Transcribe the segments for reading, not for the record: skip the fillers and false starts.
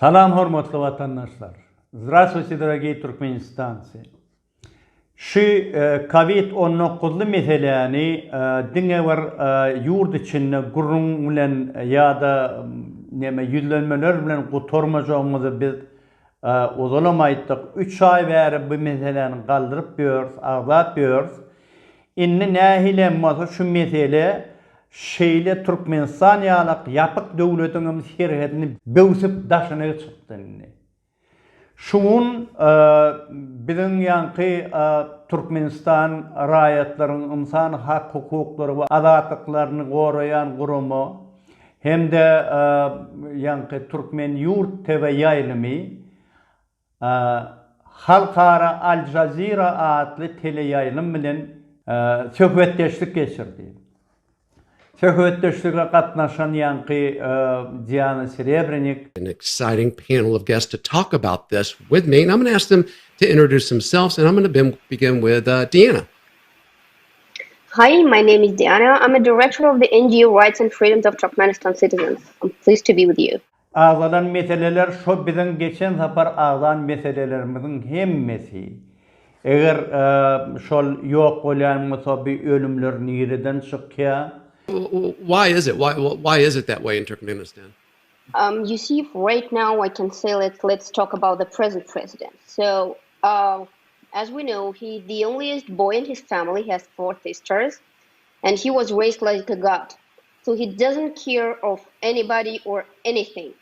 Salam hormatly vatandaşlar. Здравствуйте, дорогие turkmenistanцы. Şu Covid-19 meseleni dinge var yurt içinde gurrun bilen ya da neme yüzlenmeler bilen gutormacağımızı biz uzalamaydık. 3 ay beri bu meseleni kaldırıp diyoruz, ağlat diyoruz. İnne nahilenmasa şu mesele şeyle Turkmenistan yalak yapık devletinin şirketini böğsüp daşına çıktı. Şunun bizim yankı Turkmenistan rayetlerin insan hak hukukları ve azatlıklarını koruyan kurumu hem de yankı Turkmen Yurt ТВ yayılımı halkara Aljazeera adlı tele yayılım bilen söhbetdeşlik geçirdi. Söhbetdeşlikle katnaşan yankı Diana Srebrenik. An exciting panel of guests to talk about this with me. And I'm going to ask them to introduce themselves. And I'm going to begin with Diana. Hi, my name is Diana. I'm a director of the NGO Rights and Freedoms of Turkmenistan Citizens. I'm pleased to be with you. Ağlanan meseleler şu bizim geçen sefer ağlanan meselelerimizin hemmesi. Eğer şol yok olan musabi ölümler nereden çıkıyor? Why is it? Why is it that way in Turkmenistan? You see, right now I can say let's talk about the present president. So, as we know, he the onlyest boy in his family. He has 4 sisters, and he was raised like a god. So he doesn't care of anybody or anything.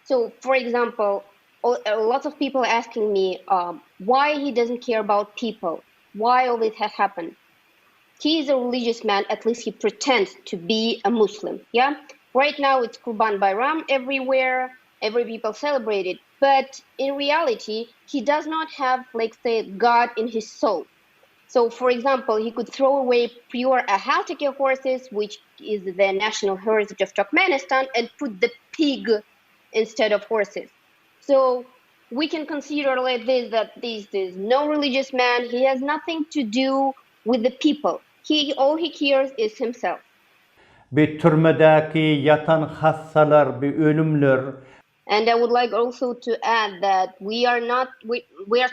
So, for example, lots of people asking me why he doesn't care about people, why all this has happened. He is a religious man, at least he pretends to be a Muslim, yeah? Right now it's Kurban Bayram everywhere, every people celebrate it, but in reality, he does not have, like, say, God in his soul. So, for example, he could throw away pure Ahalteke horses, which is the national heritage of Turkmenistan, and put the pig instead of horses. So, we can consider like this, that this is no religious man, he has nothing to do with the people. All he cares is himself. Bir türmedeki yatan hastalar, bir ölümler. And I would like also to add that we are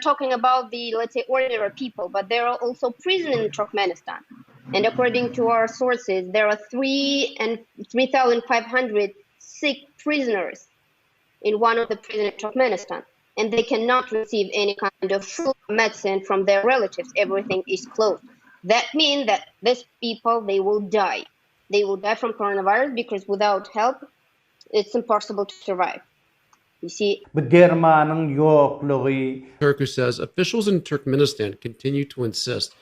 talking about the, let's say, ordinary people, but there are also prisons in Turkmenistan. And according to our sources, there are 3,500 sick prisoners in one of the prisons in Turkmenistan. And they cannot receive any kind of food, medicine from their relatives. Everything is closed. That means that these people, they will die. They will die from coronavirus because without help, it's impossible to survive. You see? Turku says officials in Turkmenistan continue to insist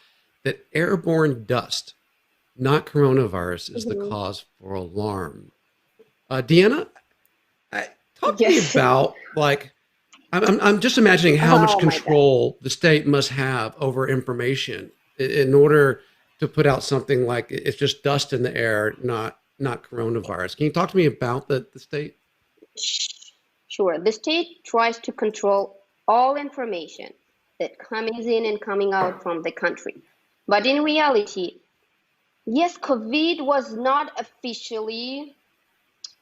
that airborne dust, not coronavirus, is the cause for alarm. Diana, talk to me about, like, I'm just imagining how much control the state must have over information in order to put out something like it's just dust in the air, not coronavirus. Can you talk to me about the state? Sure. The state tries to control all information that comes in and coming out from the country. But in reality, yes, COVID was not officially,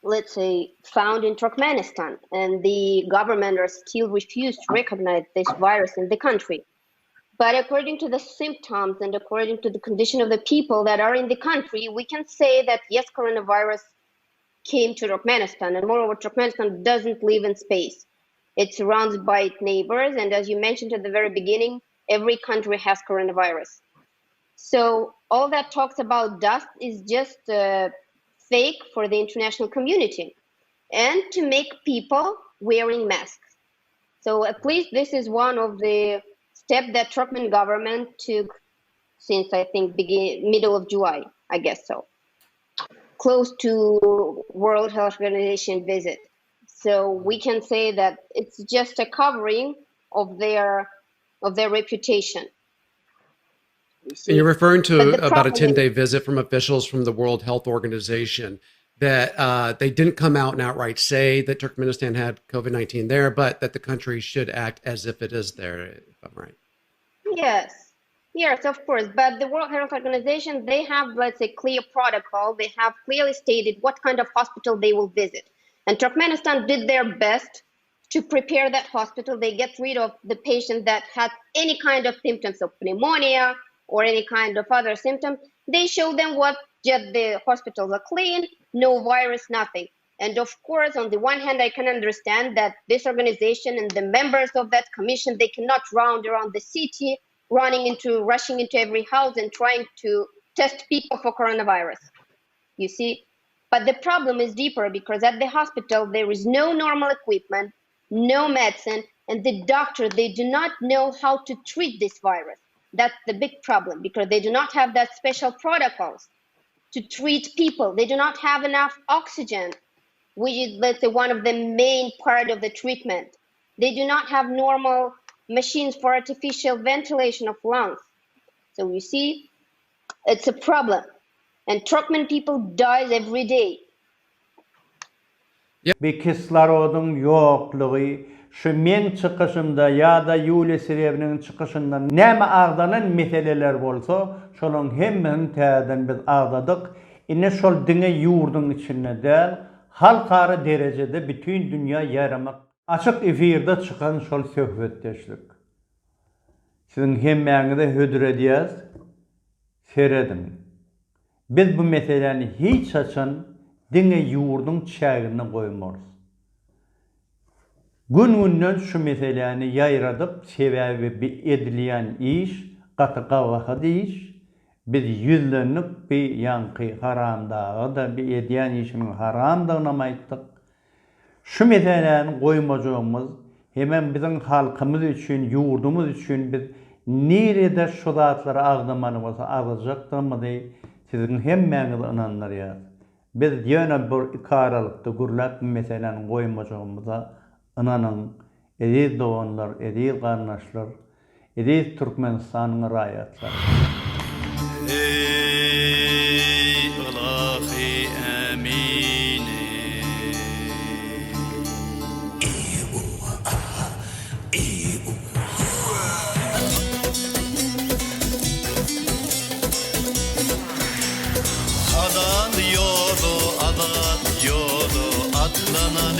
let's say, found in Turkmenistan, and the government are still refused to recognize this virus in the country. But according to the symptoms and according to the condition of the people that are in the country, we can say that yes, coronavirus came to Turkmenistan, and moreover, Turkmenistan doesn't live in space. It's surrounded by its neighbors, and as you mentioned at the very beginning, every country has coronavirus. So all that talks about dust is just fake for the international community and to make people wearing masks. So at least this is one of the steps that Turkmen government took since, I think, middle of July, I guess so, close to World Health Organization visit. So we can say that it's just a covering of their reputation. And you're referring to about a 10-day visit from officials from the World Health Organization that they didn't come out and outright say that Turkmenistan had COVID-19 there, but that the country should act as if it is there, if I'm right. Yes, of course. But the World Health Organization, they have, let's say, clear protocol. They have clearly stated what kind of hospital they will visit. And Turkmenistan did their best to prepare that hospital. They get rid of the patient that had any kind of symptoms of pneumonia or any kind of other symptom. They show them what just the hospitals are clean, no virus, nothing. And of course, on the one hand, I can understand that this organization and the members of that commission, they cannot round around the city, rushing into every house and trying to test people for coronavirus. You see? But the problem is deeper because at the hospital, there is no normal equipment, no medicine, and the doctor, they do not know how to treat this virus. That's the big problem because they do not have that special protocols to treat people. They do not have enough oxygen, which is, let's say, one of the main part of the treatment. They do not have normal machines for artificial ventilation of lungs. So you see, it's a problem. And Turkmen people dies every day. Bir kislorodun yokluğu, şu men çıkışımda ya da Yuliya Serevinin çıkışında näme agdanan meseleler bolsa, şolun hemmini täzeden biz agdadyk. Ine şol diňe ýurdun içinde däl, halkara derecede bütün dünya yaramak. Açık efirde çıkan şol söhbetdeşlik. Sizin hemmäňize hödür edýäs, seredin. Biz bu meseleni hiç açan diňe ýurdun çägine goýmarys. Gün-günden şu meseleni ýaýradyp sebäbi edilýän iş, gaty iş, biz ýüzlenip bir ýanky Haramdagy da bir edýän işimiň Haramdagyna aýtdyk. Şu meseleni goýmajagymyz hemen biziň halkymyz üçin, ýurdumyz üçin biz nerede şu zatlary agdamany bolsa agdajakdyrmy sizin hemmäňiz inanlarýar. Biz ýöne bir ikaralykda gurlap meseleni goýmajagymyza inanyň. Ediz doganlar, ediz garnaşlar, ediz Turkmenistanyň raýatlary. Ey ilahi emine, adan yolu atlanan